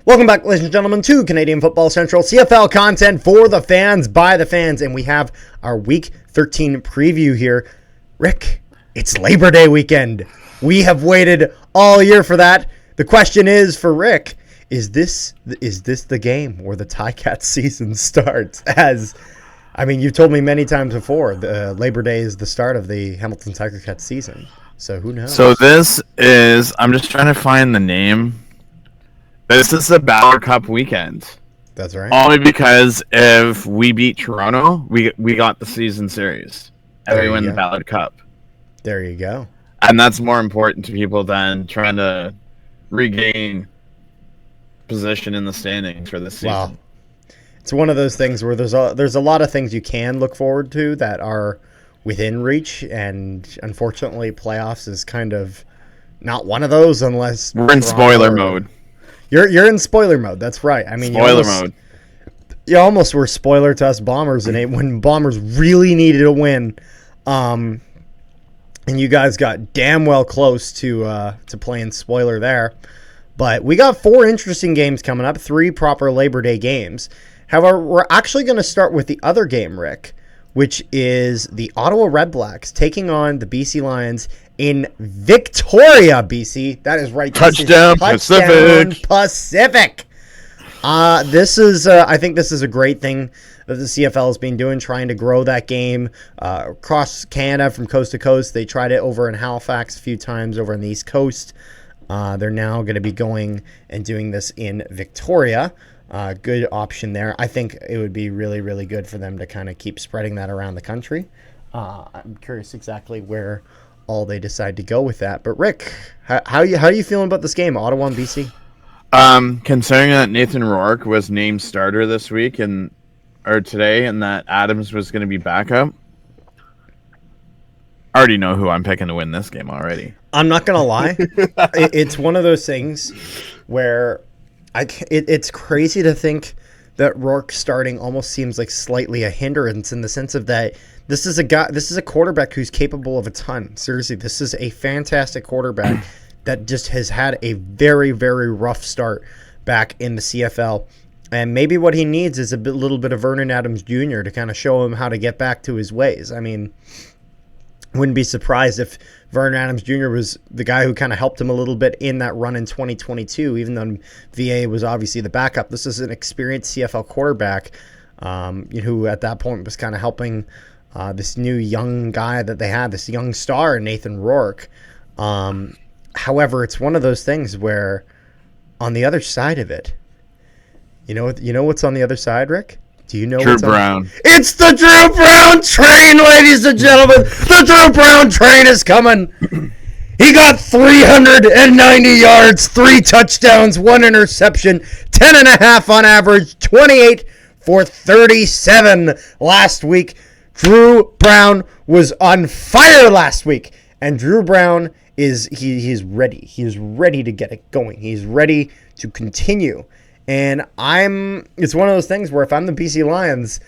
Welcome back, ladies and gentlemen, to Canadian Football Central, CFL content for the fans, by the fans, and we have our Week 13 preview here. Rick, it's Labor Day weekend. We have waited all year for that. The question is for Rick, is this the game where the Ticats season starts? As, I mean, you've told me many times before, the Labor Day is the start of the Hamilton Tiger-Cats season. So who knows? So this is, I'm just trying to find the name. This is the Ballard Cup weekend. That's right. Only because if we beat Toronto, we got the season series. And we win the Ballard Cup. There you go. And that's more important to people than trying to regain position in the standings for this season. Wow. It's one of those things where there's a lot of things you can look forward to that are within reach, and unfortunately playoffs is kind of not one of those unless we're in spoiler mode. You're in spoiler mode. That's right. I mean, spoiler mode. You almost were spoiler to us Bombers, and when Bombers really needed a win, and you guys got damn well close to playing spoiler there. But we got 4 interesting games coming up, 3 proper Labor Day games. However, we're actually going to start with the other game, Rick, which is the Ottawa Redblacks taking on the BC Lions in Victoria, BC. That is right. Touchdown Pacific. This is, I think this is a great thing that the CFL has been doing, trying to grow that game across Canada from coast to coast. They tried it over in Halifax a few times over on the East Coast. They're now going to be going and doing this in Victoria. Good option there. I think it would be really, really good for them to kind of keep spreading that around the country. I'm curious exactly where all they decide to go with that. But Rick, how you feeling about this game, Ottawa and BC? Considering that Nathan Rourke was named starter this week or today, and that Adams was going to be backup, I already know who I'm picking to win this game already. I'm not gonna lie, it's one of those things where it's crazy to think that Rourke starting almost seems like slightly a hindrance in the sense of that this is a quarterback who's capable of a ton. Seriously, this is a fantastic quarterback that just has had a very, very rough start back in the CFL. And maybe what he needs is little bit of Vernon Adams Jr. to kind of show him how to get back to his ways. I mean, wouldn't be surprised if Vernon Adams Jr. was the guy who kind of helped him a little bit in that run in 2022, even though VA was obviously the backup. This is an experienced CFL quarterback who at that point was kind of helping this new young guy that they had, this young star, Nathan Rourke. However, it's one of those things where on the other side of it, you know what's on the other side, Rick? Do you know Drew Brown? It's the Drew Brown train, ladies and gentlemen. The Drew Brown train is coming. He got 390 yards, 3 touchdowns, 1 interception, 10.5 on average, 28 for 37 last week. Drew Brown was on fire last week, and Drew Brown he's ready. He's ready to get it going. He's ready to continue. And it's one of those things where if I'm the BC Lions,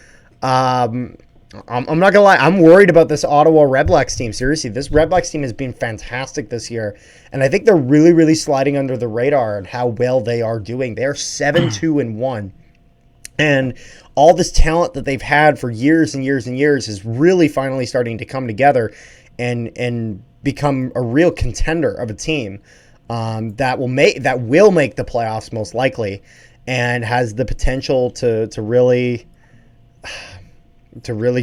I'm not going to lie, I'm worried about this Ottawa Redblacks team. Seriously, this Redblacks team has been fantastic this year. And I think they're really, really sliding under the radar and how well they are doing. They are 7-2-1. And all this talent that they've had for years and years and years is really finally starting to come together and become a real contender of a team that will make the playoffs most likely, and has the potential to really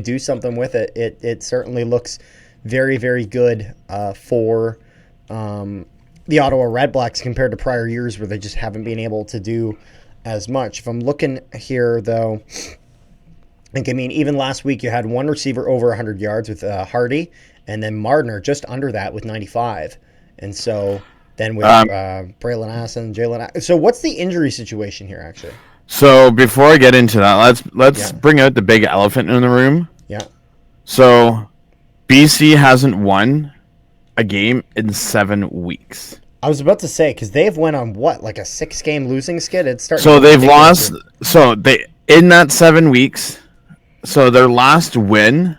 do something with it. It certainly looks very, very good for the Ottawa Redblacks compared to prior years where they just haven't been able to do as much. If I'm looking here, though, even last week you had one receiver over 100 yards with Hardy, and then Mardner just under that with 95. And so then with Braylon Assen, Jalen. So what's the injury situation here, actually? So before I get into that, let's bring out the big elephant in the room. Yeah. So BC hasn't won a game in 7 weeks. I was about to say, because they've went on what, like a 6-game losing skid? It's starting. So they've lost. So they in that 7 weeks. So their last win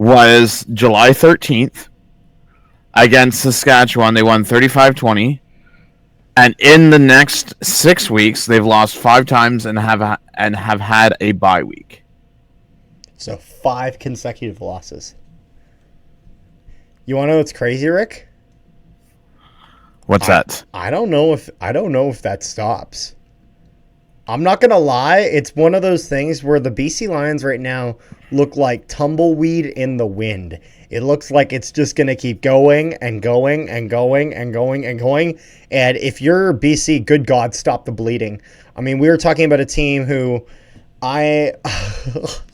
was July 13th against Saskatchewan. They won 35-20. And in the next 6 weeks, they've lost 5 times and have had a bye week. So 5 consecutive losses. You want to know what's crazy, Rick? What's that? I don't know if that stops. I'm not gonna lie, it's one of those things where the BC Lions right now look like tumbleweed in the wind. It looks like it's just gonna keep going and going and going and going and going. And if you're BC, good God, stop the bleeding. I mean, we were talking about a team who a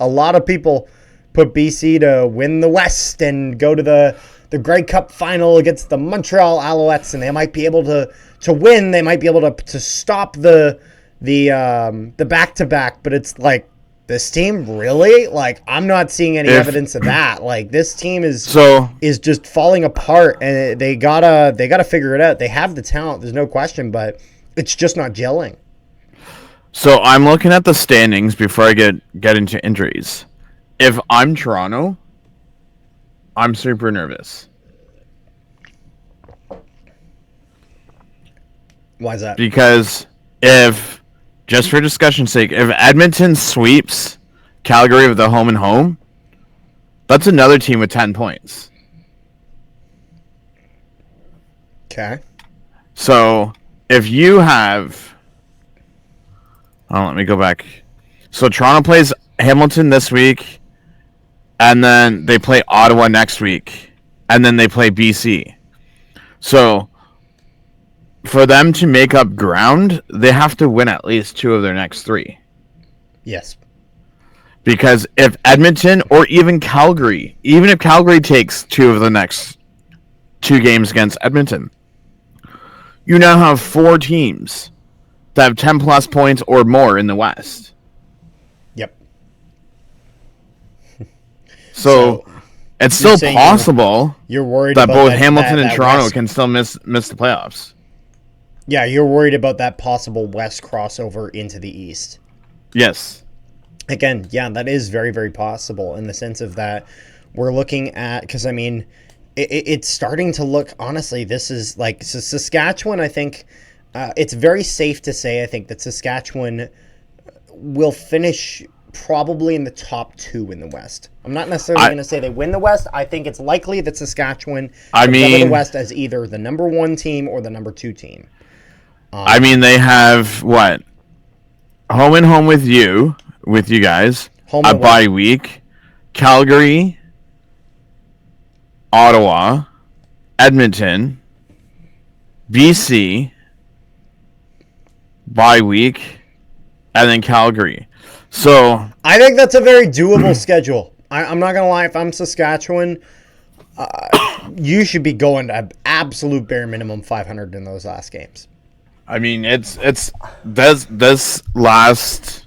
lot of people put BC to win the West and go to the Grey Cup final against the Montreal Alouettes, and they might be able to win. They might be able to stop the back-to-back, but it's like, this team really? Like, I'm not seeing any evidence of that. Like, this team is just falling apart, and they gotta figure it out. They have the talent, there's no question, but it's just not gelling. So I'm looking at the standings before I get into injuries. If I'm Toronto, I'm super nervous. Why is that? Because if, just for discussion's sake, if Edmonton sweeps Calgary with the home and home, that's another team with 10 points. Okay. So if you have... Oh, let me go back. So Toronto plays Hamilton this week, and then they play Ottawa next week, and then they play BC. So for them to make up ground, they have to win at least 2 of their next 3. Yes. Because if Edmonton or even if Calgary takes 2 of the next 2 games against Edmonton, you now have 4 teams that have 10 plus points or more in the West. Yep. So it's still possible you're worried that about both Hamilton and Toronto West... can still miss the playoffs. Yeah, you're worried about that possible West crossover into the East. Yes. Again, yeah, that is very, very possible in the sense of that we're looking at, because I mean, it's starting to look, honestly, this is like, so Saskatchewan, I think, it's very safe to say, I think, that Saskatchewan will finish probably in the top 2 in the West. I'm not necessarily going to say they win the West. I think it's likely that Saskatchewan comes out of the West as either the number 1 team or the number 2 team. I mean, they have, what? Home and home with you guys. A bye week. Calgary, Ottawa, Edmonton, BC, bye week, and then Calgary. So I think that's a very doable schedule. I'm not going to lie. If I'm Saskatchewan, you should be going to absolute bare minimum 500 in those last games. I mean, it's this last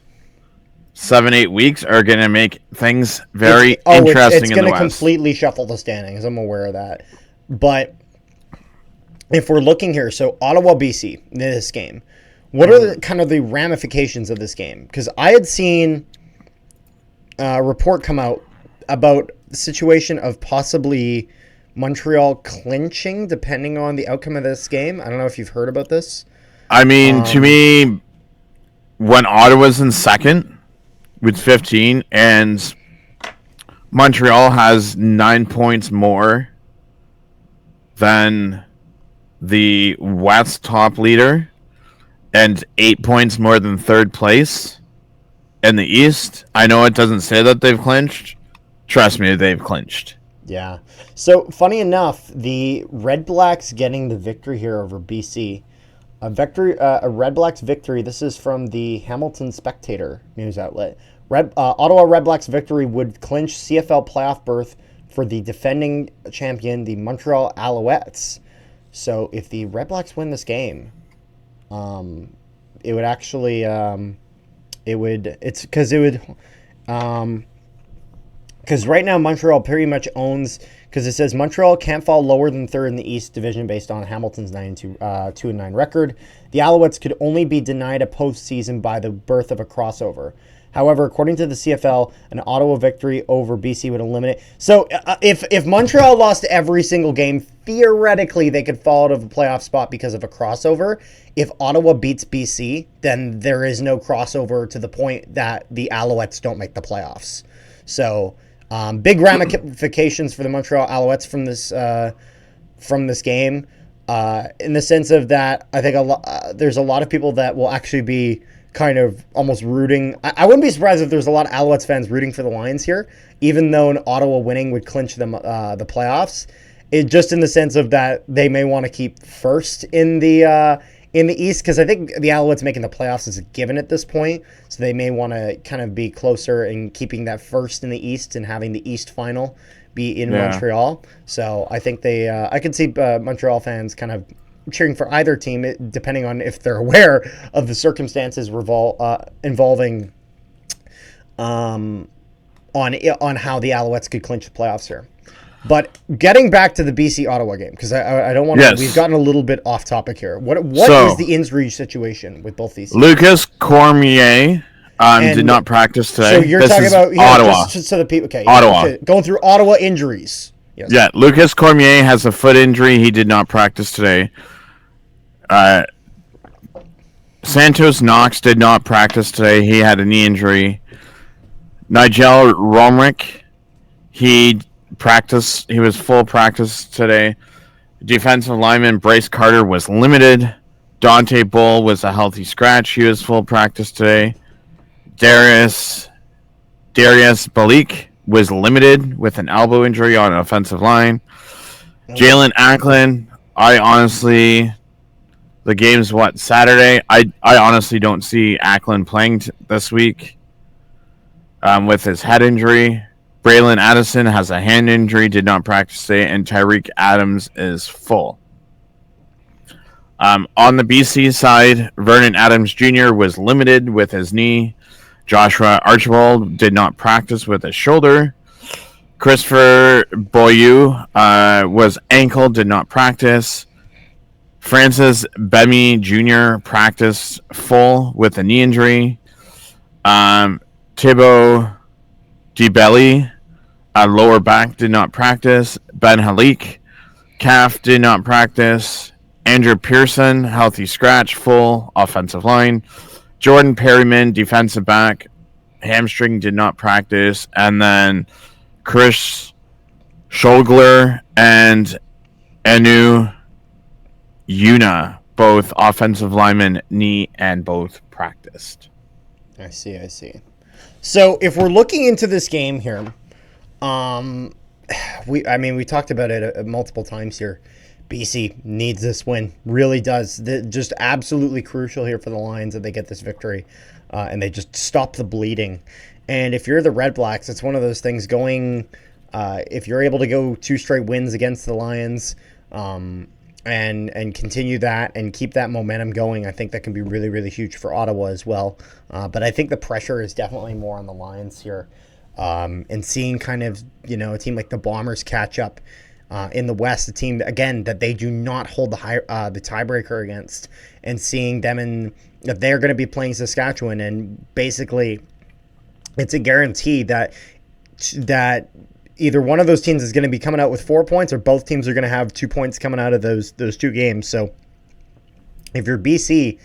7-8 weeks are going to make things very interesting. It's going to completely shuffle the standings. I'm aware of that. But if we're looking here, so Ottawa, BC, this game, what are the ramifications of this game? Because I had seen a report come out about the situation of possibly Montreal clinching depending on the outcome of this game. I don't know if you've heard about this. I mean, to me, when Ottawa's in second with 15 and Montreal has 9 points more than the West top leader and 8 points more than third place in the East, I know it doesn't say that they've clinched. Trust me, they've clinched. Yeah. So, funny enough, the Redblacks getting the victory here over BC. A Redblacks victory. This is from the Hamilton Spectator news outlet. Ottawa Redblacks victory would clinch CFL playoff berth for the defending champion, the Montreal Alouettes. So if the Redblacks win this game, it would actually, because right now Montreal pretty much owns, because it says Montreal can't fall lower than third in the East Division based on Hamilton's 2-9 record. The Alouettes could only be denied a postseason by the birth of a crossover. However, according to the CFL, an Ottawa victory over BC would eliminate. So if Montreal lost every single game, theoretically they could fall out of a playoff spot because of a crossover. If Ottawa beats BC, then there is no crossover to the point that the Alouettes don't make the playoffs. So big ramifications for the Montreal Alouettes from this game. In the sense of that, I think there's a lot of people that will actually be kind of almost rooting. I wouldn't be surprised if there's a lot of Alouettes fans rooting for the Lions here, even though an Ottawa winning would clinch them the playoffs. It just in the sense of that they may want to keep first in the East, because I think the Alouettes making the playoffs is a given at this point, so they may want to kind of be closer in keeping that first in the East and having the East final be in Montreal. So I think I could see Montreal fans kind of cheering for either team, depending on if they're aware of the circumstances involving on how the Alouettes could clinch the playoffs here. But getting back to the BC Ottawa game, because I don't want to. Yes. We've gotten a little bit off topic here. What is the injury situation with both these teams? Lucas Cormier did not practice today. So you're talking about Ottawa. Just so the people, okay, Ottawa. Okay, going through Ottawa injuries. Yes. Yeah, Lucas Cormier has a foot injury. He did not practice today. Santos Knox did not practice today. He had a knee injury. Nigel Romerick, he was full practice today. Defensive lineman Bryce Carter was limited. Dante Bull was a healthy scratch. He was full practice today. Darius Balik was limited with an elbow injury on an offensive line. Jalen Acklin, the game's Saturday? I honestly don't see Acklin playing this week with his head injury. Braylon Addison has a hand injury, did not practice today, and Tyreek Adams is full. On the BC side, Vernon Adams Jr. was limited with his knee. Joshua Archibald did not practice with his shoulder. Christopher Boyu was ankle, did not practice. Francis Bemy Jr. practiced full with a knee injury. Thibaut DeBelly, lower back, did not practice. Ben Halik, calf, did not practice. Andrew Pearson, healthy scratch, full offensive line. Jordan Perryman, defensive back, hamstring, did not practice. And then Chris Schogler and Anu Yuna, both offensive linemen, knee, and both practiced. I see. So if we're looking into this game here, we talked about it multiple times here. BC needs this win, really does. Just absolutely crucial here for the Lions that they get this victory, and they just stop the bleeding. And if you're the Redblacks, it's one of those things going. If you're able to go 2 straight wins against the Lions, and continue that and keep that momentum going, I think that can be really, really huge for Ottawa as well. But I think the pressure is definitely more on the Lions here. And seeing kind of, a team like the Bombers catch up in the West, a team, again, that they do not hold the tiebreaker against, and seeing them that they're going to be playing Saskatchewan, and basically it's a guarantee that either one of those teams is going to be coming out with 4 points, or both teams are going to have 2 points coming out of those 2 games. So if you're BC,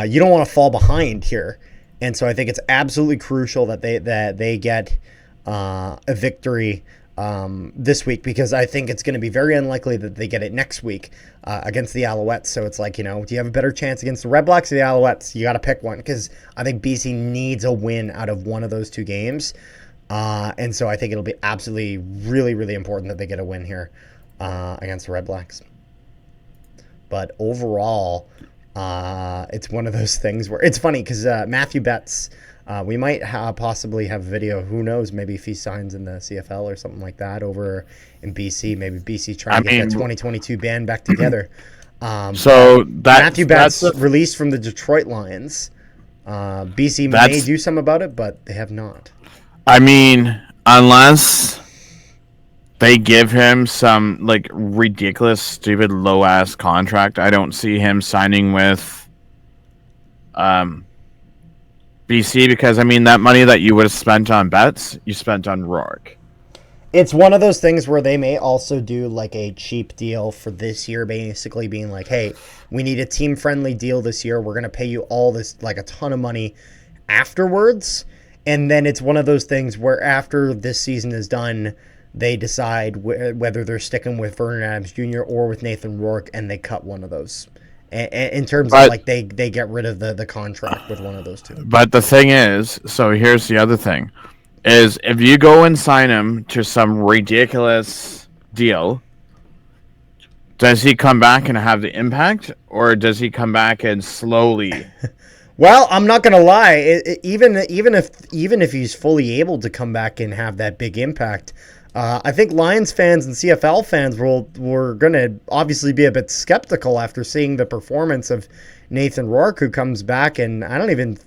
you don't want to fall behind here. And so I think it's absolutely crucial that they get a victory this week, because I think it's going to be very unlikely that they get it next week against the Alouettes. So it's like, do you have a better chance against the Redblacks or the Alouettes? You got to pick one, because I think BC needs a win out of one of those 2 games. And so I think it'll be absolutely really, really important that they get a win here against the Redblacks. But overall, it's one of those things where it's funny, because Matthew Betts, we might possibly have a video. Who knows? Maybe if he signs in the CFL or something like that over in BC, maybe BC trying to get that 2022 band back together. Matthew Betts released from the Detroit Lions. BC may do something about it, but they have not. Unless they give him some ridiculous, stupid, low ass contract, I don't see him signing with BC, because I mean that money that you would have spent on bets, you spent on Rourke. It's one of those things where they may also do like a cheap deal for this year, basically being like, hey, we need a team-friendly deal this year. We're going to pay you all this, like a ton of money afterwards. And then it's one of those things where after this season is done, they decide whether they're sticking with Vernon Adams Jr. or with Nathan Rourke, and they cut one of those. In terms of like they get rid of the contract with one of those two. But the thing is, so here's the other thing, is if you go and sign him to some ridiculous deal, does he come back and have the impact, or does he come back and slowly? Well, I'm not gonna lie. Even if he's fully able to come back and have that big impact, I think Lions fans and CFL fans were gonna obviously be a bit skeptical after seeing the performance of Nathan Rourke, who comes back, and I don't even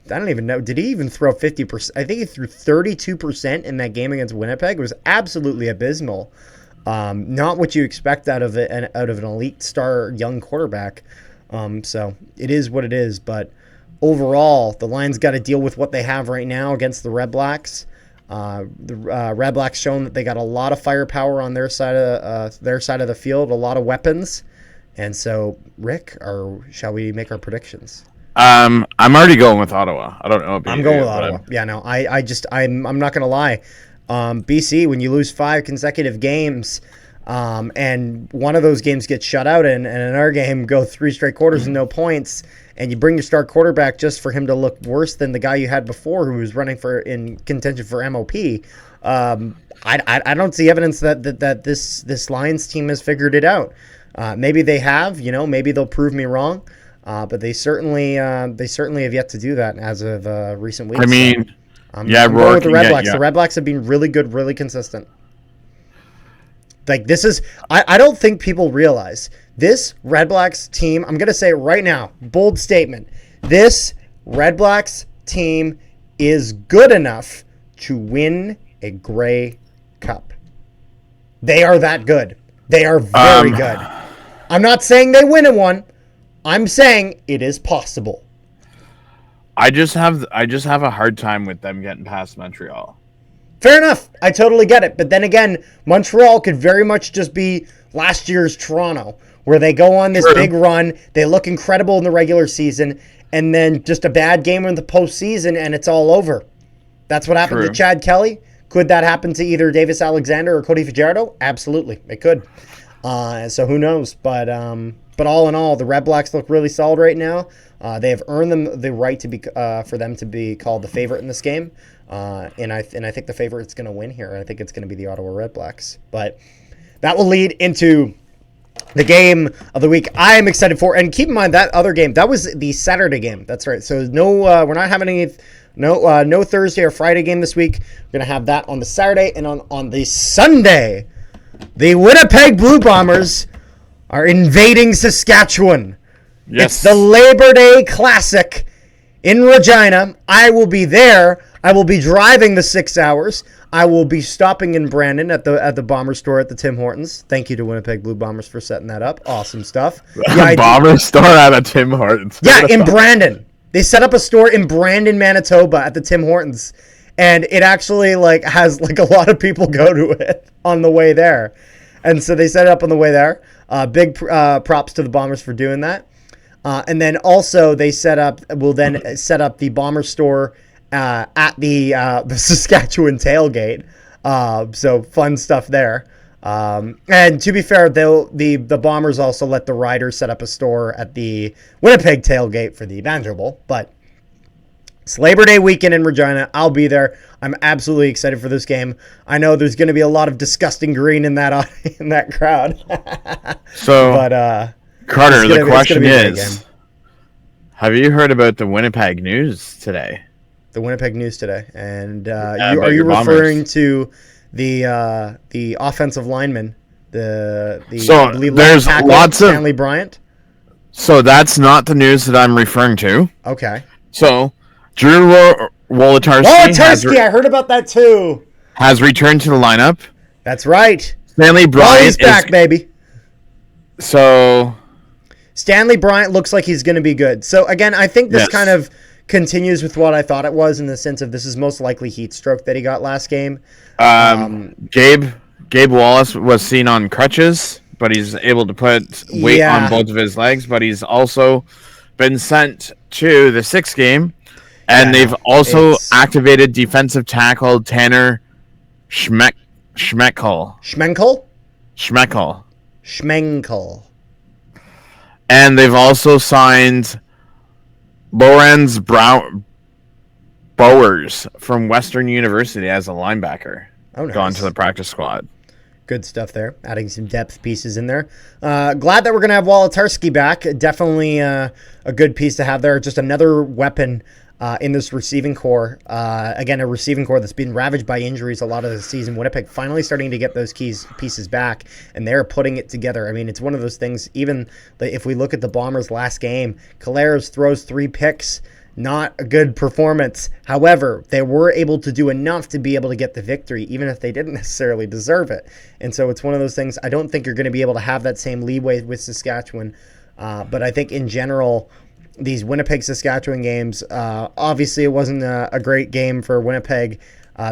know, did he even throw 50%? I think he threw 32% in that game against Winnipeg. It was absolutely abysmal. Not what you expect out of an elite star young quarterback. So it is what it is. But overall, the Lions got to deal with what they have right now against the Redblacks. The Redblacks shown that they got a lot of firepower on their side of the field, a lot of weapons. And so, Rick, shall we make our predictions? I'm already going with Ottawa. I don't know. I'm going with Ottawa. Yeah, no, I'm not gonna lie. BC, when you lose 5 consecutive games, and one of those games gets shut out, and in our game go 3 straight quarters and no points, and you bring your star quarterback just for him to look worse than the guy you had before, who was running in contention for MOP. I don't see evidence that this Lions team has figured it out. Maybe they have, maybe they'll prove me wrong, but they certainly have yet to do that as of recent weeks. I mean, so I'm going with the Redblacks. Yeah. The Redblacks have been really good, really consistent. Like this is, I don't think people realize this Redblacks team. I'm going to say it right now, bold statement. This Redblacks team is good enough to win a Grey Cup. They are that good. They are very good. I'm not saying they win one. I'm saying it is possible. I just have a hard time with them getting past Montreal. Fair enough. I totally get it. But then again, Montreal could very much just be last year's Toronto, where they go on this big run, they look incredible in the regular season, and then just a bad game in the postseason, and it's all over. That's what happened to Chad Kelly. Could that happen to either Davis Alexander or Cody Fajardo? Absolutely, it could. So who knows? But all in all, the Redblacks look really solid right now. They have earned the right to be for them to be called the favorite in this game. And I think the favorite's going to win here. I think it's going to be the Ottawa Redblacks. But that will lead into the game of the week I am excited for. And keep in mind that other game, that was the Saturday game. That's right. So we're not having any no Thursday or Friday game this week. We're going to have that on the Saturday, and on the Sunday, the Winnipeg Blue Bombers are invading Saskatchewan. Yes. It's the Labor Day Classic in Regina. I will be there. I will be driving the 6 hours. I will be stopping in Brandon at the Bomber store at the Tim Hortons. Thank you to Winnipeg Blue Bombers for setting that up. Awesome stuff. Bomber store at a Tim Hortons. Yeah, in Brandon. They set up a store in Brandon, Manitoba at the Tim Hortons. And it actually has a lot of people go to it on the way there. And so they set it up on the way there. Big props to the Bombers for doing that. And then also they will then set up the Bomber store at the Saskatchewan tailgate. So fun stuff there. And to be fair, the Bombers also let the Riders set up a store at the Winnipeg tailgate for the Banjo Bowl. But it's Labor Day weekend in Regina. I'll be there. I'm absolutely excited for this game. I know there's going to be a lot of disgusting green in that crowd. So, but Carter, the question is, have you heard about the Winnipeg News today? The Winnipeg News today, and are you referring to the offensive lineman, the so there's lots of Stanley Bryant? So that's not the news that I'm referring to. Okay. So Drew Wolotarski, I heard about that too. Has returned to the lineup. That's right. Stanley Bryant is back, baby. So Stanley Bryant looks like he's going to be good. So again, I think this kind of continues with what I thought it was in the sense of this is most likely heat stroke that he got last game. Gabe Wallace was seen on crutches, but he's able to put weight on both of his legs. But he's also been sent to the 6th game, and they've also activated defensive tackle Tanner Schmeckel. And they've also signed Lorenz Bowers from Western University as a linebacker. Oh, nice. Gone to the practice squad. Good stuff there. Adding some depth pieces in there. Glad that we're going to have Wolotarski back. Definitely a good piece to have there. Just another weapon in this receiving core. Again, a receiving core that's been ravaged by injuries a lot of the season. Winnipeg finally starting to get those pieces back, and they're putting it together. I mean, it's one of those things, even if we look at the Bombers' last game, Collaros throws 3 picks. Not a good performance. However, they were able to do enough to be able to get the victory, even if they didn't necessarily deserve it. And so it's one of those things, I don't think you're going to be able to have that same leeway with Saskatchewan. But I think in general, these Winnipeg-Saskatchewan games, obviously it wasn't a great game for Winnipeg.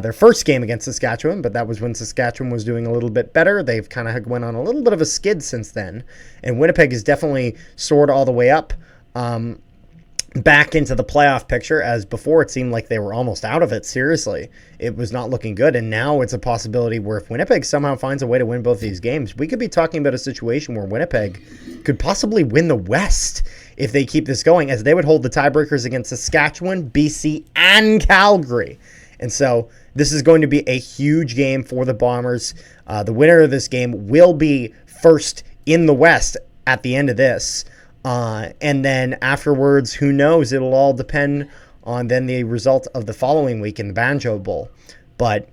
Their first game against Saskatchewan, but that was when Saskatchewan was doing a little bit better. They've kind of went on a little bit of a skid since then. And Winnipeg has definitely soared all the way up. Back into the playoff picture, as before it seemed like they were almost out of it. Seriously, it was not looking good, and now it's a possibility where if Winnipeg somehow finds a way to win both these games, we could be talking about a situation where Winnipeg could possibly win the West if they keep this going, as they would hold the tiebreakers against Saskatchewan, BC, and Calgary. And so this is going to be a huge game for the Bombers. The winner of this game will be first in the West at the end of this. And then afterwards, who knows? It'll all depend on then the result of the following week in the Banjo Bowl. But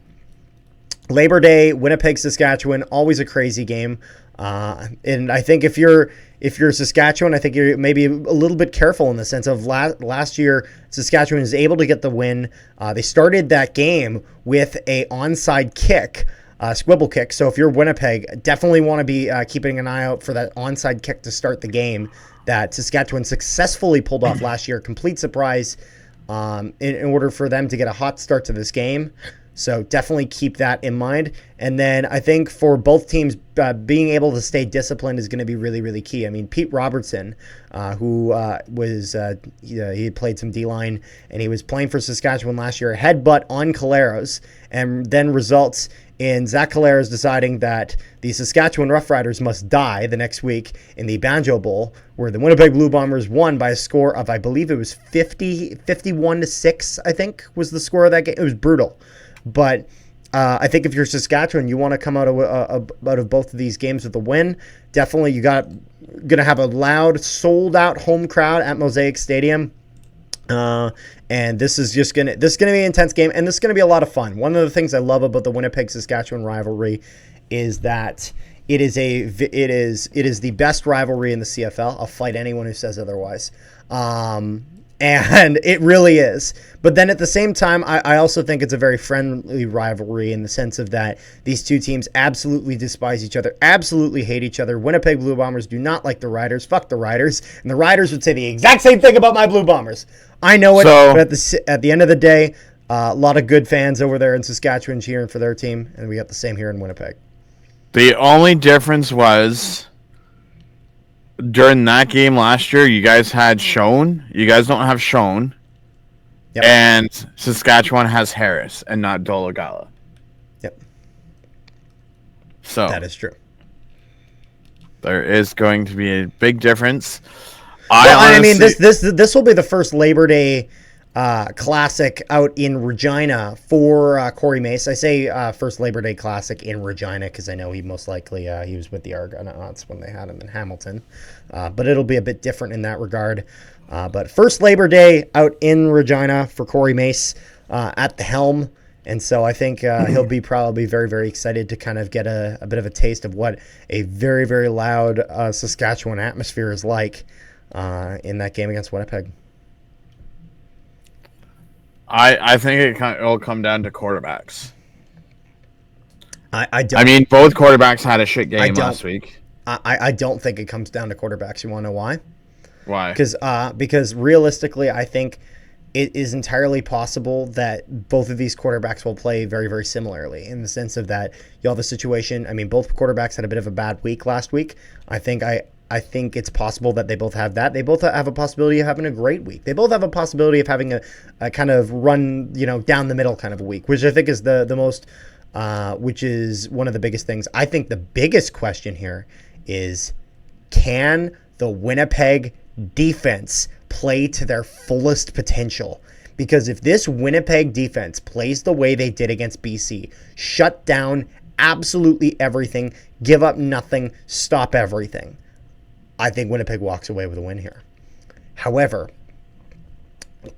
Labor Day, Winnipeg, Saskatchewan, always a crazy game. And I think if you're Saskatchewan, I think you're maybe a little bit careful in the sense of last year, Saskatchewan was able to get the win. They started that game with a onside kick. Squibble kick. So if you're Winnipeg, definitely want to be keeping an eye out for that onside kick to start the game that Saskatchewan successfully pulled off last year. Complete surprise in order for them to get a hot start to this game. So definitely keep that in mind. And then I think for both teams, being able to stay disciplined is going to be really, really key. I mean, Pete Robertson, who he had played some D-line, and he was playing for Saskatchewan last year, headbutt on Collaros, and then results in Zach Collaros deciding that the Saskatchewan Roughriders must die the next week in the Banjo Bowl, where the Winnipeg Blue Bombers won by a score of, I believe it was 51-6, I think was the score of that game. It was brutal. But I think if you're Saskatchewan, you want to come out of both of these games with a win. Definitely, you going to have a loud, sold-out home crowd at Mosaic Stadium. And this is going to be an intense game, and this is going to be a lot of fun. One of the things I love about the Winnipeg-Saskatchewan rivalry is that it is the best rivalry in the CFL. I'll fight anyone who says otherwise. And it really is. But then at the same time, I also think it's a very friendly rivalry in the sense of that these two teams absolutely despise each other, absolutely hate each other. Winnipeg Blue Bombers do not like the Riders. Fuck the Riders. And the Riders would say the exact same thing about my Blue Bombers. I know it, but at the end of the day, a lot of good fans over there in Saskatchewan cheering for their team, and we got the same here in Winnipeg. The only difference was during that game last year, you guys had Schoen. You guys don't have Schoen. Yep. And Saskatchewan has Harris and not Dolagala. Yep. So that is true. There is going to be a big difference. I mean, this will be the first Labor Day classic out in Regina for Corey Mace. I say first Labor Day classic in Regina because I know he most likely he was with the Argonauts when they had him in Hamilton. But it'll be a bit different in that regard. But first Labor Day out in Regina for Corey Mace at the helm. And so I think he'll be probably very, very excited to kind of get a bit of a taste of what a very, very loud Saskatchewan atmosphere is like in that game against Winnipeg. I think it'll come down to quarterbacks. I don't. I mean, both quarterbacks had a shit game last week. I don't think it comes down to quarterbacks. You want to know why? Why? Because realistically, I think it is entirely possible that both of these quarterbacks will play very, very similarly in the sense of that you'll have a situation. I mean, both quarterbacks had a bit of a bad week last week. I think it's possible that they both have that. They both have a possibility of having a great week. They both have a possibility of having a kind of run, down the middle kind of a week, which I think is the most, which is one of the biggest things. I think the biggest question here is, can the Winnipeg defense play to their fullest potential? Because if this Winnipeg defense plays the way they did against BC, shut down absolutely everything, give up nothing, stop everything, I think Winnipeg walks away with a win here. However,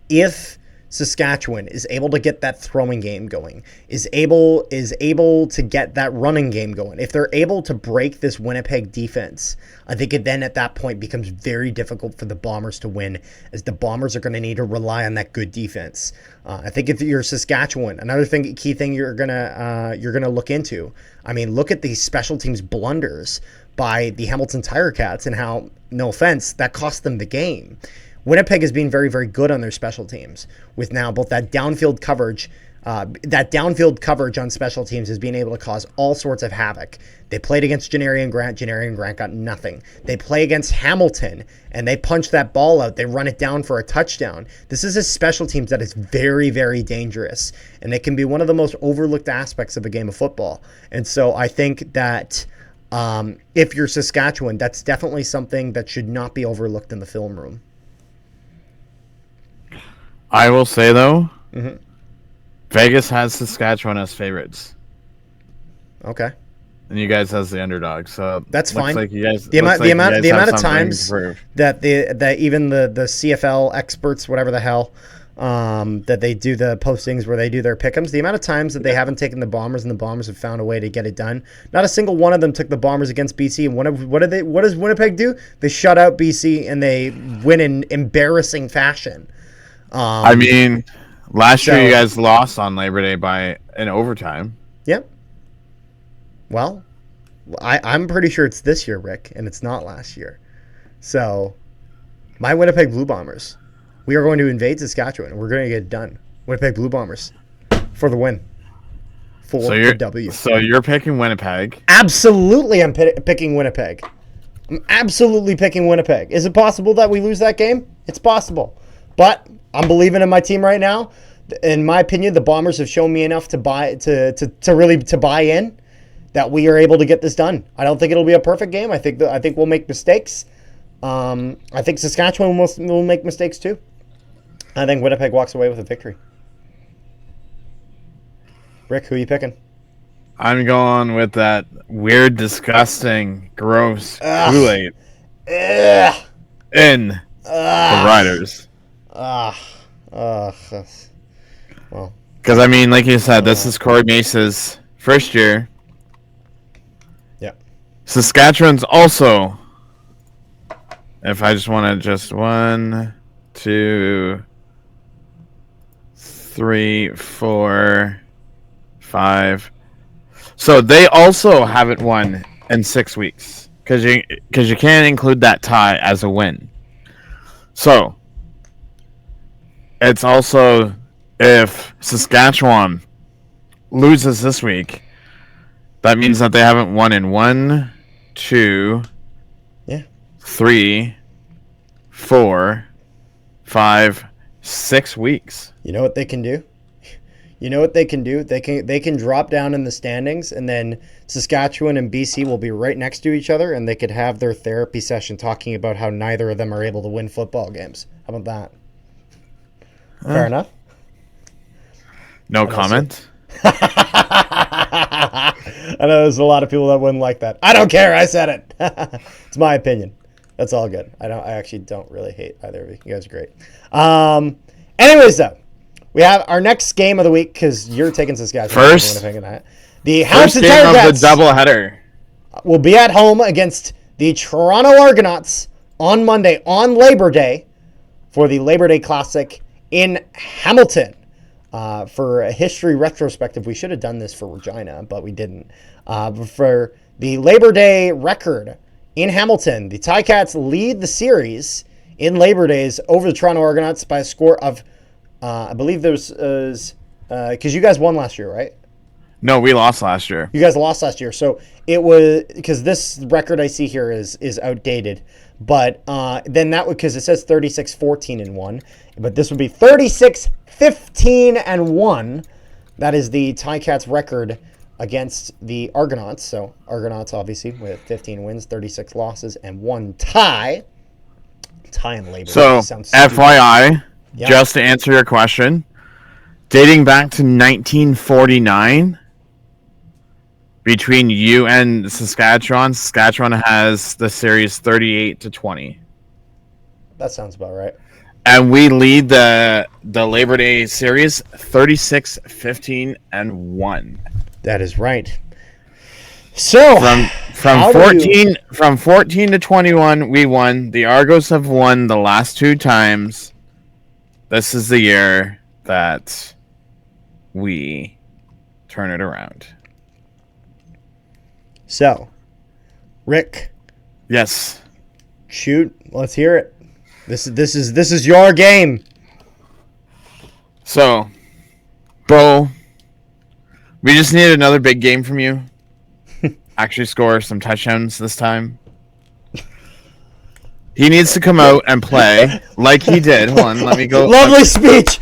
if Saskatchewan is able to get that throwing game going, is able to get that running game going, if they're able to break this Winnipeg defense, I think it then at that point becomes very difficult for the Bombers to win, as the Bombers are going to need to rely on that good defense. I think if you're Saskatchewan, another key thing you're gonna look into. I mean, look at these special teams blunders by the Hamilton Ticats and how, no offense, that cost them the game. Winnipeg has been very, very good on their special teams with now both that downfield coverage. That downfield coverage on special teams is being able to cause all sorts of havoc. They played against Janarian Grant. Janarian Grant got nothing. They play against Hamilton, and they punch that ball out. They run it down for a touchdown. This is a special teams that is very, very dangerous, and it can be one of the most overlooked aspects of the game of football. And so I think that if you're Saskatchewan, that's definitely something that should not be overlooked in the film room. I will say, though, Vegas has Saskatchewan as favorites. Okay. And you guys as the underdog, so that's fine. Like you guys, the amount of times that even the CFL experts, whatever the hell, that they do the postings where they do their pick'ems, the amount of times that they haven't taken the Bombers and the Bombers have found a way to get it done. Not a single one of them took the Bombers against BC. And what does Winnipeg do? They shut out BC and they win in embarrassing fashion. I mean, last year you guys lost on Labor Day by an overtime. Yep. Well, I'm pretty sure it's this year, Rick, and it's not last year. So, my Winnipeg Blue Bombers, we are going to invade Saskatchewan, and we're going to get it done. Winnipeg Blue Bombers for the win. For the W. So you're picking Winnipeg. Absolutely, I'm picking Winnipeg. I'm absolutely picking Winnipeg. Is it possible that we lose that game? It's possible. But I'm believing in my team right now. In my opinion, the Bombers have shown me enough to buy in that we are able to get this done. I don't think it'll be a perfect game. I think we'll make mistakes. I think Saskatchewan will make mistakes too. I think Winnipeg walks away with a victory. Rick, who are you picking? I'm going with that weird, disgusting, gross Kool-Aid in the Riders. Well, because I mean, like you said, this is Corey Mace's first year. Yeah. Saskatchewan's also. If I just want to 1, 2, 3, 4, 5. So they also haven't won in 6 weeks because you can't include that tie as a win. So it's also, if Saskatchewan loses this week, that means that they haven't won in 1, 2, 3, 4, 5, 6 weeks. You know what they can do? They can drop down in the standings, and then Saskatchewan and BC will be right next to each other, and they could have their therapy session talking about how neither of them are able to win football games. How about that? Fair enough? No comment. I know there's a lot of people that wouldn't like that. I don't care. I said it. It's my opinion. That's all good. I actually don't really hate either of you. You guys are great. Anyways, though, we have our next game of the week because you're taking Saskatchewan. First the game of the doubleheader will be at home against the Toronto Argonauts on Monday, on Labor Day, for the Labor Day Classic in Hamilton. For a history retrospective, we should have done this for Regina, but we didn't. For the Labor Day record in Hamilton, the Ticats lead the series in Labor Days over the Toronto Argonauts by a score of I believe there's because you guys won last year, right? No, we lost last year. You guys lost last year, so it was because this record I see here is outdated. But then that would, because it says 36-14-1, but this would be 36-15-1. That is the Ticats record against the Argonauts. So Argonauts obviously with 15 wins, 36 losses, and 1 tie. Tie in Labor. So FYI, yeah. Just to answer your question, dating back to 1949. Between you and Saskatchewan has the series 38-20. That sounds about right. And we lead the Labor Day series 36-15-1. That is right. So from 14 to 21 we won. The Argos have won the last 2 times. This is the year that we turn it around. So, Rick. Yes. Shoot. Let's hear it. This is your game. So, Bo, we just need another big game from you. Actually score some touchdowns this time. He needs to come out and play like he did. Hold on, let me go. Lovely speech.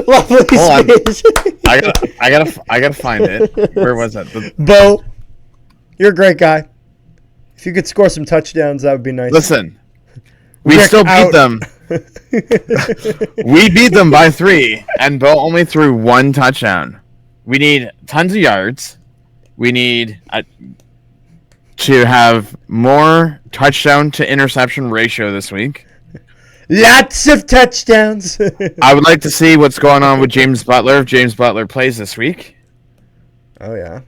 Lovely speech. I gotta find it. Where was it? Bo. You're a great guy. If you could score some touchdowns, that would be nice. Listen, we Rick still out. beat them. We beat them by 3, and Bo only threw 1 touchdown. We need tons of yards. We need to have more touchdown to interception ratio this week. Lots of touchdowns. I would like to see what's going on with James Butler if James Butler plays this week. Oh, yeah.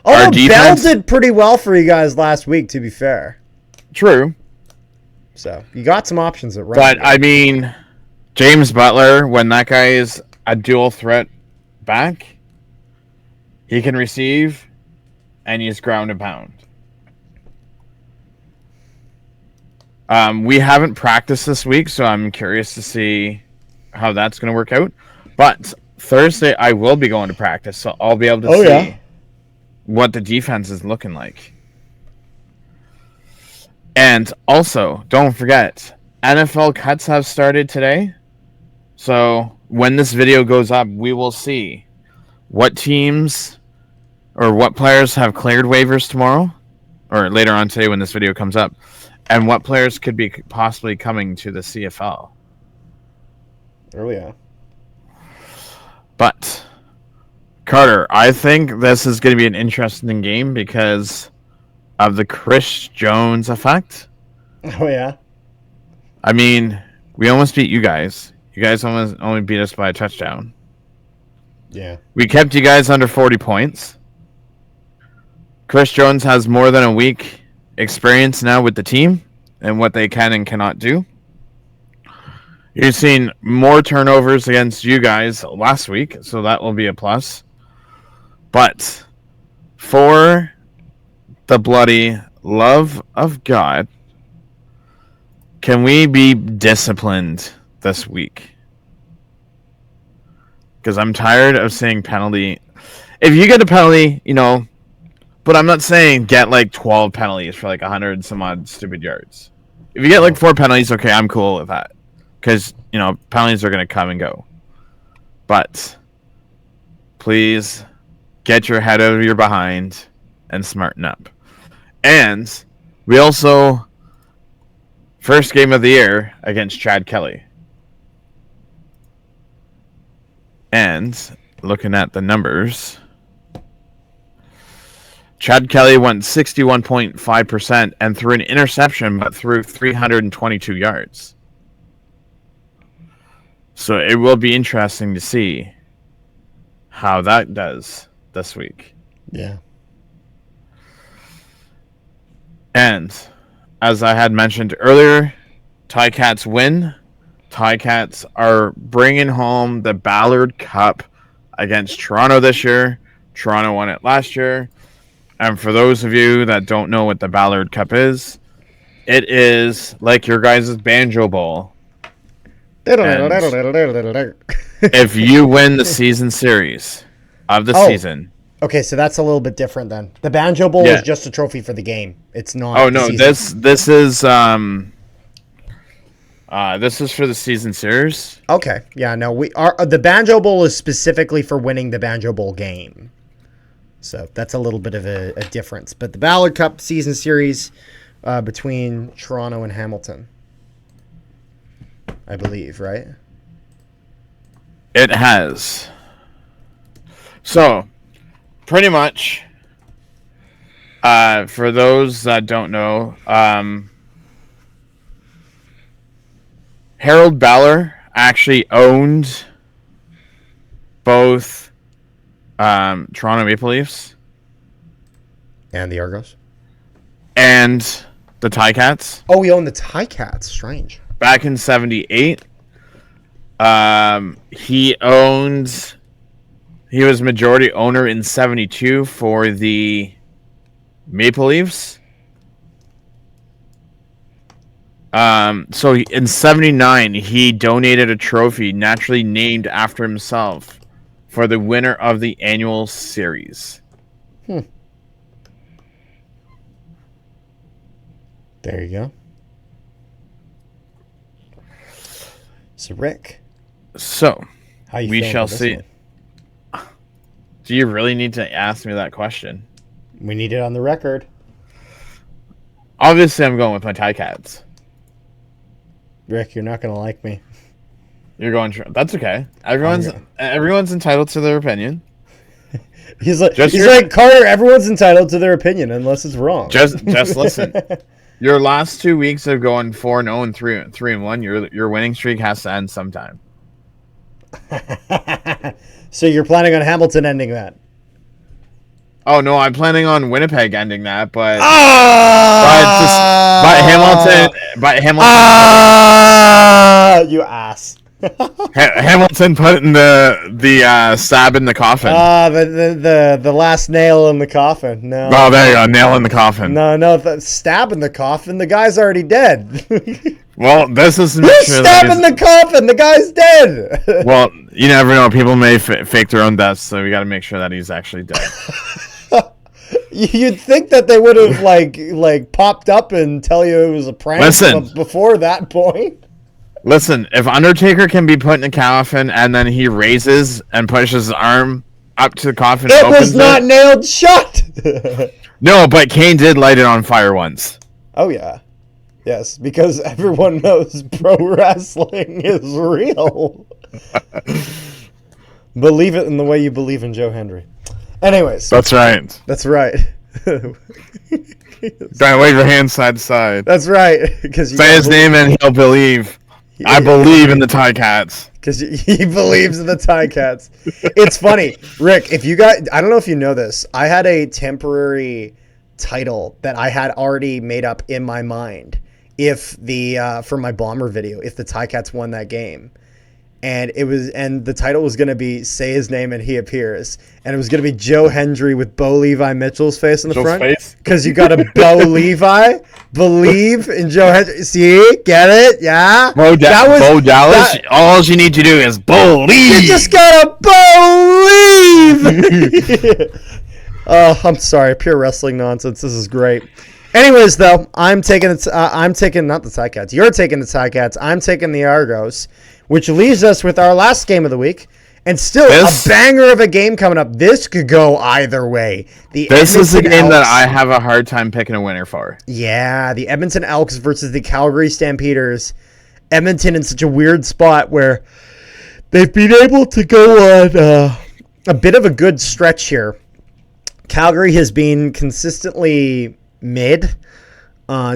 Oh, Bell did pretty well for you guys last week, to be fair. True. So, you got some options at right. But, I mean, James Butler, when that guy is a dual threat back, he can receive and he's ground and pound. We haven't practiced this week, so I'm curious to see how that's going to work out. But Thursday, I will be going to practice, so I'll be able to see what the defense is looking like. And also, don't forget, NFL cuts have started today. So when this video goes up, we will see what teams or what players have cleared waivers tomorrow, or later on today when this video comes up, and what players could be possibly coming to the CFL. Oh, yeah. But Carter, I think this is going to be an interesting game because of the Chris Jones effect. Oh, yeah? I mean, we almost beat you guys. You guys almost only beat us by a touchdown. Yeah. We kept you guys under 40 points. Chris Jones has more than a week experience now with the team and what they can and cannot do. You've seen more turnovers against you guys last week, so that will be a plus. But for the bloody love of God, can we be disciplined this week? Because I'm tired of seeing penalty. If you get a penalty, but I'm not saying get like 12 penalties for like 100 and some odd stupid yards. If you get like 4 penalties, okay, I'm cool with that. Because, penalties are going to come and go. But please get your head out of your behind and smarten up. And we also, first game of the year against Chad Kelly. And looking at the numbers, Chad Kelly went 61.5% and threw an interception, but threw 322 yards. So it will be interesting to see how that does this week. Yeah. And as I had mentioned earlier, Ticats win. Ticats are bringing home the Ballard Cup against Toronto this year. Toronto won it last year. And for those of you that don't know what the Ballard Cup is, it is like your guys' Banjo Bowl, If you win the season series of the season. Okay, so that's a little bit different then. The Banjo Bowl is just a trophy for the game. It's not. Oh no, this is for the season series. Okay, yeah, no, the Banjo Bowl is specifically for winning the Banjo Bowl game. So that's a little bit of a difference. But the Ballard Cup season series between Toronto and Hamilton, I believe, right? It has. So, pretty much, for those that don't know, Harold Ballard actually owned both Toronto Maple Leafs and the Argos and the Ticats. Oh, we own the Ticats. Strange. Back in '78, he was majority owner in '72 for the Maple Leafs. So in '79, he donated a trophy naturally named after himself for the winner of the annual series. There you go. So, Rick. So, how you we shall this see. one? Do you really need to ask me that question? We need it on the record. Obviously, I'm going with my Ticats. Rick, you're not going to like me. You're going. That's okay. Everyone's entitled to their opinion. He's like Carter. Everyone's entitled to their opinion unless it's wrong. Just listen. Your last 2 weeks of going 4-0 and 3-1. Your winning streak has to end sometime. So you're planning on Hamilton ending that? Oh no, I'm planning on Winnipeg ending that, but Hamilton. You ass. Hamilton putting the stab in the coffin. The last nail in the coffin. No. Oh, there you go, nail in the coffin. No, the stab in the coffin. The guy's already dead. Well, this is stab in the coffin. The guy's dead. Well, you never know. People may fake their own deaths, so we got to make sure that he's actually dead. You'd think that they would have like popped up and tell you it was a prank before that point. Listen, if Undertaker can be put in a coffin and then he raises and pushes his arm up to the coffin, it was not nailed shut. No, but Kane did light it on fire once. Oh yeah, yes, because everyone knows pro wrestling is real. Believe it in the way you believe in Joe Hendry. Anyways. That's right. That's right. Don't wave your hands side to side. That's right. Say his name and he'll believe. I believe in the Ticats. Because he believes in the Ticats. It's funny. Rick, I don't know if you know this. I had a temporary title that I had already made up in my mind for my Bomber video, if the Ticats won that game. And the title was going to be "Say His Name and He Appears," and it was going to be Joe Hendry with Bo Levi Mitchell's face in the front, because you got to Bo Levi believe in Joe Hendry. See, get it? Yeah. Bo Dallas. All you need to do is believe. You just gotta believe. Oh, I'm sorry, pure wrestling nonsense. This is great. Anyways, though, I'm taking not the Ticats. You're taking the Ticats. I'm taking the Argos. Which leaves us with our last game of the week. And still a banger of a game coming up. This could go either way. This is the game that I have a hard time picking a winner for. Yeah, the Edmonton Elks versus the Calgary Stampeders. Edmonton in such a weird spot where they've been able to go on a bit of a good stretch here. Calgary has been consistently mid.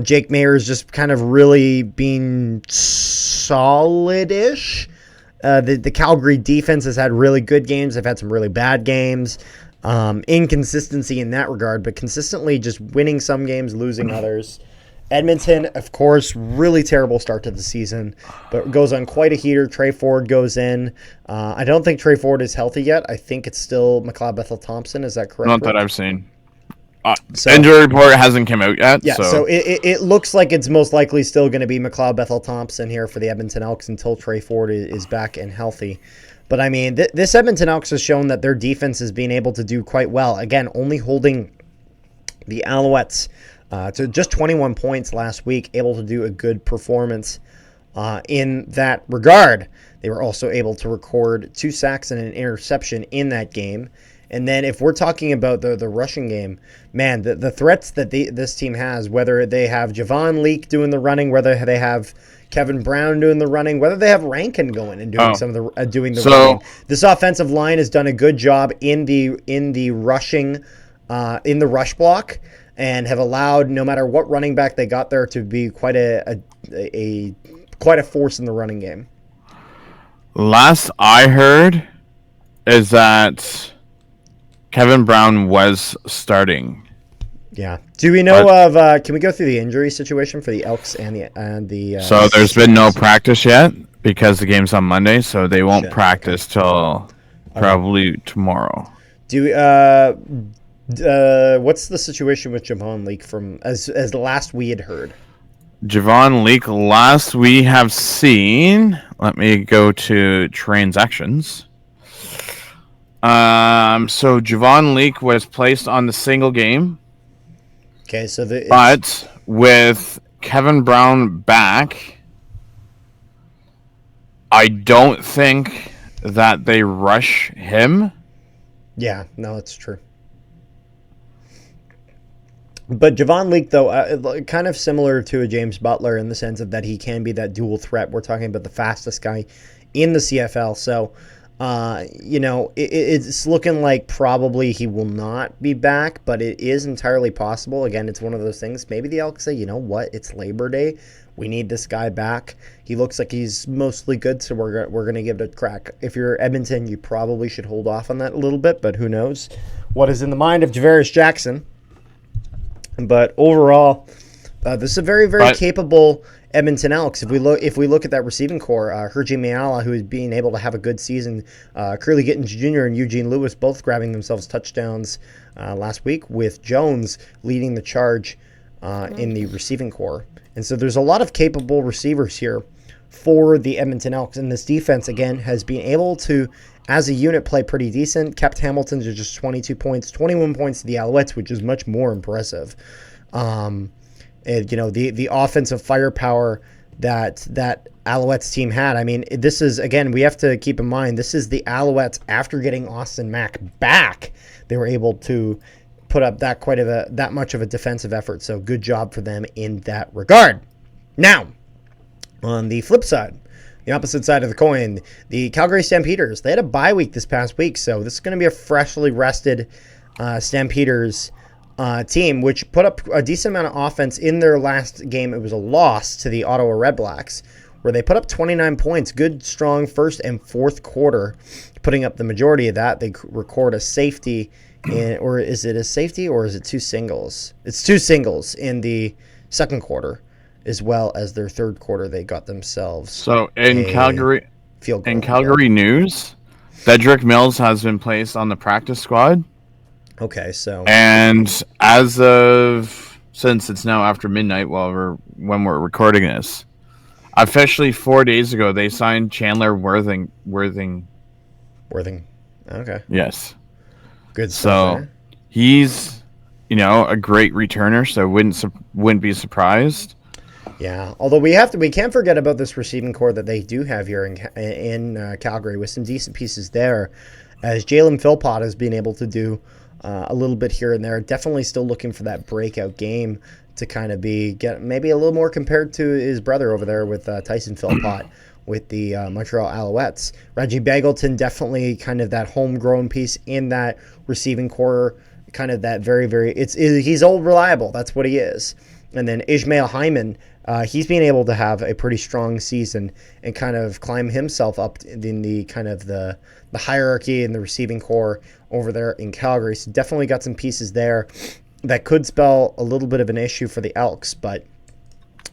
Jake Mayer's just kind of really been solid-ish. The Calgary defense has had really good games. They've had some really bad games. Inconsistency in that regard, but consistently just winning some games, losing others. Edmonton, of course, really terrible start to the season, but goes on quite a heater. Trey Ford goes in. I don't think Trey Ford is healthy yet. I think it's still McLeod Bethel Thompson. Is that correct? Not that I've seen. Injury report hasn't come out yet. Yeah, so it looks like it's most likely still going to be McLeod Bethel-Thompson here for the Edmonton Elks until Trey Ford is back and healthy. But, I mean, this Edmonton Elks has shown that their defense is being able to do quite well. Again, only holding the Alouettes to just 21 points last week, able to do a good performance in that regard. They were also able to record 2 sacks and an interception in that game. And then if we're talking about the rushing game, man, the threats that this team has, whether they have Javon Leake doing the running, whether they have Kevin Brown doing the running, whether they have Rankin going and doing some of the running. This offensive line has done a good job in the rushing, in the rush block, and have allowed, no matter what running back they got there, to be quite a force in the running game. Last I heard is that Kevin Brown was starting. Yeah. Do we know of? Can we go through the injury situation for the Elks and the? So there's been no practice yet because the game's on Monday, so they won't practice till probably tomorrow. What's the situation with Javon Leake from as last we had heard? Javon Leake, last we have seen. Let me go to transactions. So Javon Leake was placed on the single game. Okay, so but with Kevin Brown back, I don't think that they rush him. Yeah, no, that's true. But Javon Leake, though, kind of similar to a James Butler in the sense of that he can be that dual threat. We're talking about the fastest guy in the CFL, so it's looking like probably he will not be back, but it is entirely possible. Again, it's one of those things. Maybe the Elks say, you know what, it's Labor Day. We need this guy back. He looks like he's mostly good, so we're going to give it a crack. If you're Edmonton, you probably should hold off on that a little bit, but who knows what is in the mind of Javarius Jackson. But overall, this is a very, very capable Edmonton Elks. If we look at that receiving core, Herji Miala, who is being able to have a good season, Curly Gittins Jr. and Eugene Lewis both grabbing themselves touchdowns last week, with Jones leading the charge in the receiving core. And so there's a lot of capable receivers here for the Edmonton Elks. And this defense, again, has been able to, as a unit, play pretty decent. Kept Hamilton to just 22 points, 21 points to the Alouettes, which is much more impressive. The offensive firepower that Alouettes team had. I mean, this is, again, we have to keep in mind, this is the Alouettes after getting Austin Mack back. They were able to put up that much of a defensive effort. So good job for them in that regard. Now, on the flip side, the opposite side of the coin, the Calgary Stampeders, they had a bye week this past week. So this is going to be a freshly rested Stampeders team, which put up a decent amount of offense in their last game. It was a loss to the Ottawa Redblacks, where they put up 29 points. Good, strong first and fourth quarter, putting up the majority of that. They record a safety, or is it a safety, or is it 2 singles? It's 2 singles in the second quarter, as well as their third quarter. They got themselves. So in Calgary, field goal. In Calgary news, Dedrick Mills has been placed on the practice squad. Okay, so and since it's now after midnight when we're recording this, officially 4 days ago they signed Chandler Worthing. Okay. Yes. Good stuff. So he's, a great returner, so wouldn't be surprised. Yeah, although we can't forget about this receiving core that they do have here in Calgary, with some decent pieces there, as Jalen Philpott has been able to do a little bit here and there. Definitely still looking for that breakout game to kind of get maybe a little more compared to his brother over there with Tyson Philpott with the Montreal Alouettes. Reggie Bagleton, definitely kind of that homegrown piece in that receiving core, kind of that very, very, he's old reliable. That's what he is. And then Ishmael Hyman, he's been able to have a pretty strong season and kind of climb himself up in the kind of the hierarchy in the receiving core over there in Calgary. So definitely got some pieces there that could spell a little bit of an issue for the Elks. But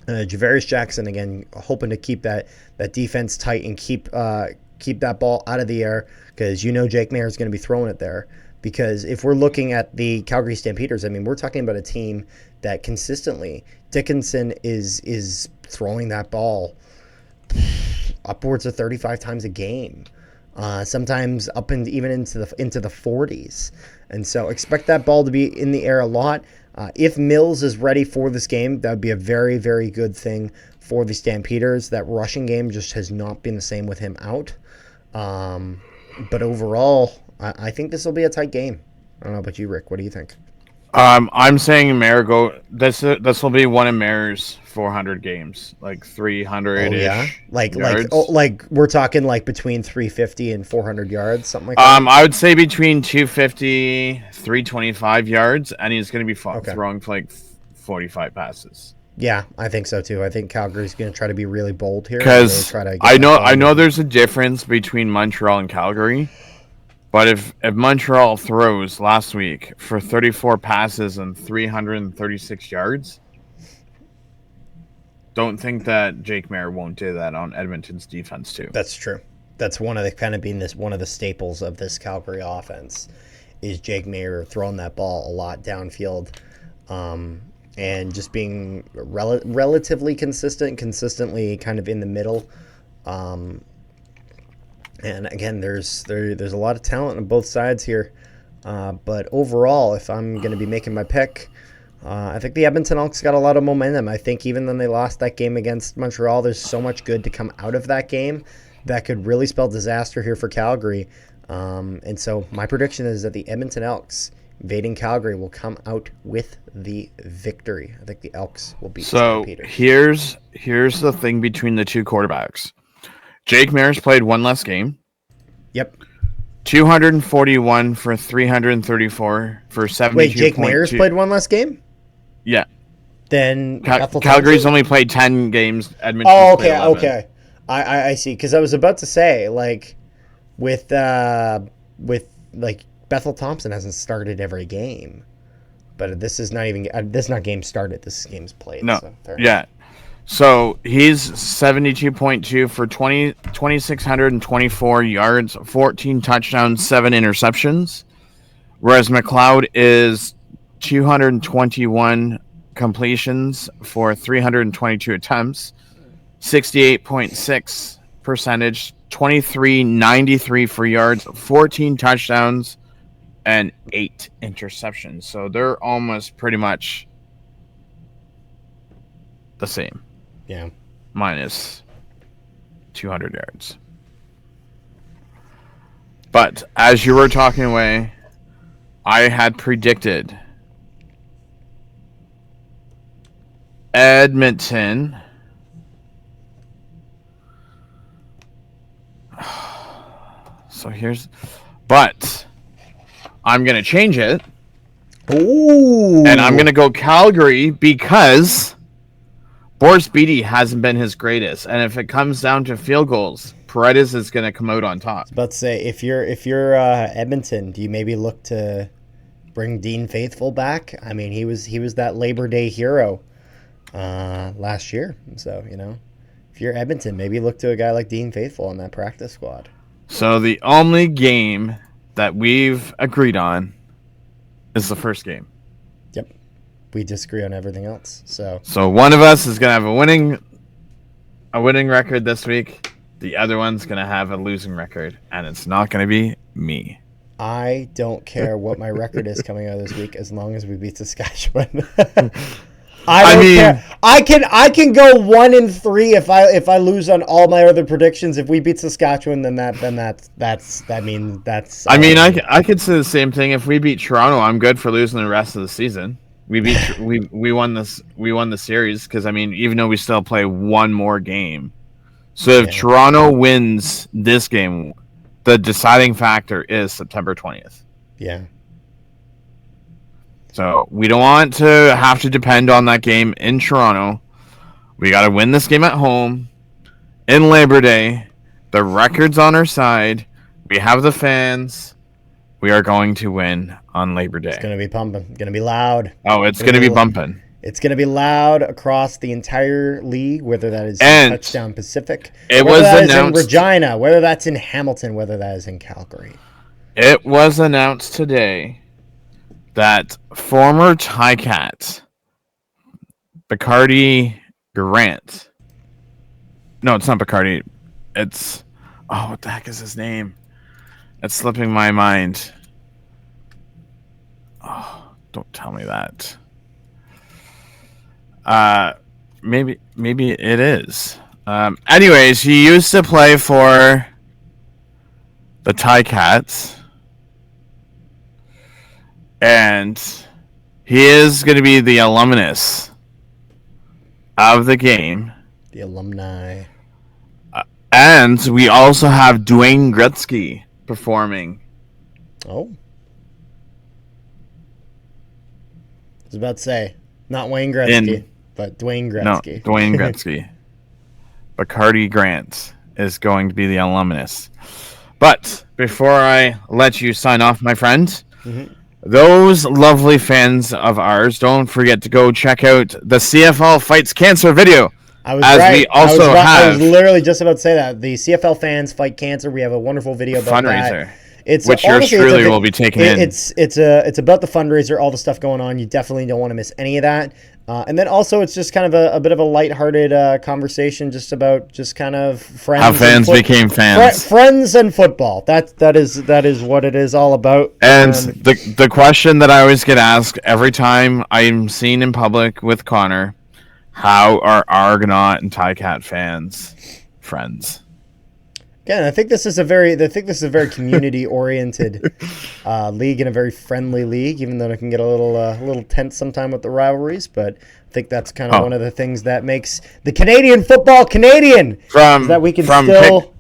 Javarius Jackson, again, hoping to keep that defense tight and keep that ball out of the air, because Jake Mayer is going to be throwing it there. Because if we're looking at the Calgary Stampeders, I mean, we're talking about a team that consistently, Dickinson is throwing that ball upwards of 35 times a game. Sometimes up and even into the 40s. And so expect that ball to be in the air a lot. If Mills is ready for this game, that would be a very, very good thing for the Stampeders. That rushing game just has not been the same with him out. But overall, I think this will be a tight game. I don't know about you, Rick. What do you think? I'm saying Mayor this will be one of Mayor's 400 games, like 300 ish. Yeah, yards. like we're talking like between 350 and 400 yards, something like that. I would say between 250, 325 yards, and he's going to be throwing for like 45 passes. Yeah, I think so too. I think Calgary's going to try to be really bold here. Because I know there's a difference between Montreal and Calgary. But if Montreal throws last week for 34 passes and 336 yards, don't think that Jake Maier won't do that on Edmonton's defense too. That's true. That's one of the staples of this Calgary offense is Jake Maier throwing that ball a lot downfield, and just being relatively consistently kind of in the middle. And again, there's a lot of talent on both sides here. But overall, if I'm going to be making my pick, I think the Edmonton Elks got a lot of momentum. I think even though they lost that game against Montreal, there's so much good to come out of that game that could really spell disaster here for Calgary. And so my prediction is that the Edmonton Elks invading Calgary will come out with the victory. I think the Elks will beat the Stampeders. Here's the thing between the two quarterbacks. Jake Maier's played one less game. Yep. 241 for 334 for 72. Wait, Jake Maier's played one less game? Yeah. Then Calgary's only played 10 games. Edmonton. Oh, okay. I see. Because I was about to say, like, with Bethel Thompson hasn't started every game, but this is not even this is not game started. This is games played. No. So yeah. So he's 72.2 for 2,624 yards, 14 touchdowns, 7 interceptions. Whereas McLeod is 221 completions for 322 attempts, 68.6 percentage, 23.93 for yards, 14 touchdowns, and 8 interceptions. So they're almost pretty much the same. Yeah. Minus 200 yards. But as you were talking away, I had predicted Edmonton. But I'm going to change it. Ooh. And I'm going to go Calgary because Boris Beatty hasn't been his greatest, and if it comes down to field goals, Paredes is going to come out on top. I was about to say, if you're Edmonton, do you maybe look to bring Dean Faithful back? I mean, he was that Labor Day hero last year. So if you're Edmonton, maybe look to a guy like Dean Faithful on that practice squad. So the only game that we've agreed on is the first game. Yep. We disagree on everything else. So one of us is gonna have a winning record this week. The other one's gonna have a losing record, and it's not gonna be me. I don't care what my record is coming out of this week as long as we beat Saskatchewan. I don't care. I can go 1-3 if I lose on all my other predictions. If we beat Saskatchewan, then that's. I could say the same thing. If we beat Toronto, I'm good for losing the rest of the season. We won the series because even though we still play one more game, so if Toronto wins this game, the deciding factor is September 20th. Yeah. So we don't want to have to depend on that game in Toronto. We got to win this game at home in Labor Day. The record's on our side. We have the fans. We are going to win on Labor Day. It's going to be pumping. It's going to be loud. Oh, it's going to be bumping. It's going to be loud across the entire league, whether that is in Touchdown Pacific, whether that is in Regina, whether that's in Hamilton, whether that is in Calgary. It was announced today that former Ticat Bacardi Grant. No, it's not Bacardi. It's what the heck is his name? It's slipping my mind. Oh, don't tell me that. Maybe it is. Anyways, he used to play for the Ticats, and he is going to be the alumnus of the game. The alumni. And we also have Dwayne Gretzky performing. Oh. I was about to say, not Wayne Gretzky, but Dwayne Gretzky. No, Dwayne Gretzky. Bacardi Grant is going to be the alumnus. But before I let you sign off, my friend, those lovely fans of ours, don't forget to go check out the CFL Fights Cancer video. I was I was literally just about to say that. The CFL Fans Fight Cancer. We have a wonderful video about fundraiser, that. Which yours truly will be taking in. It's about the fundraiser, all the stuff going on. You definitely don't want to miss any of that. And then also it's just kind of a bit of a lighthearted conversation just about just kind of friends. How fans became fans. Friends and football. That is what it is all about. And the question that I always get asked every time I'm seen in public with Connor, how are Argonaut and Ticat fans friends? Again, I think this is a very community-oriented league and a very friendly league, even though it can get a little tense sometime with the rivalries. But I think that's kind of one of the things that makes the Canadian football Canadian. That we can still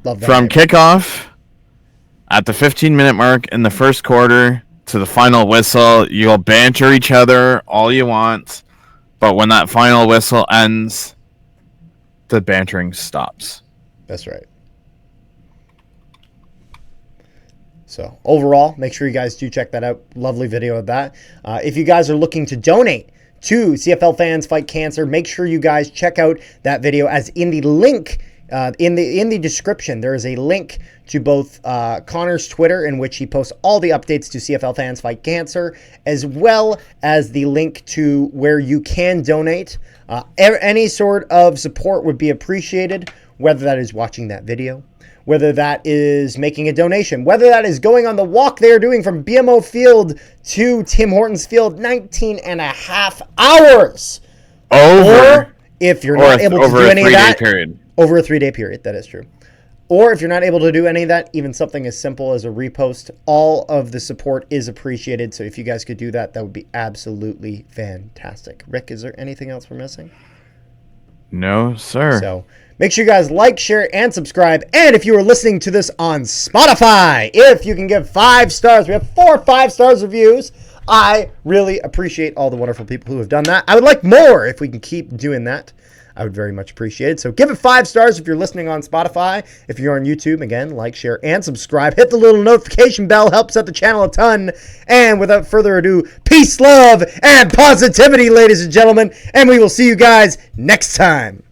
love that from kickoff at the 15-minute mark in the first quarter to the final whistle. You'll banter each other all you want. But when that final whistle ends, the bantering stops. That's right. So overall, make sure you guys do check that out. Lovely video of that. If you guys are looking to donate to CFL Fans Fight Cancer, make sure you guys check out that video. As in the link in the description, there is a link to both Connor's Twitter, in which he posts all the updates to CFL Fans Fight Cancer, as well as the link to where you can donate. Any sort of support would be appreciated, whether that is watching that video, whether that is making a donation, whether that is going on the walk they are doing from BMO Field to Tim Hortons Field, 19 and a half hours. Or if you're not able to do any of that, over a 3-day period, that is true. Or if you're not able to do any of that, even something as simple as a repost, all of the support is appreciated. So if you guys could do that, that would be absolutely fantastic. Rick, is there anything else we're missing? No, sir. So make sure you guys like, share, and subscribe. And if you are listening to this on Spotify, if you can give 5 stars, we have 4 5-star reviews. I really appreciate all the wonderful people who have done that. I would like more if we can keep doing that. I would very much appreciate it. So give it 5 stars if you're listening on Spotify. If you're on YouTube, again, like, share, and subscribe. Hit the little notification bell. Helps out the channel a ton. And without further ado, peace, love, and positivity, ladies and gentlemen. And we will see you guys next time.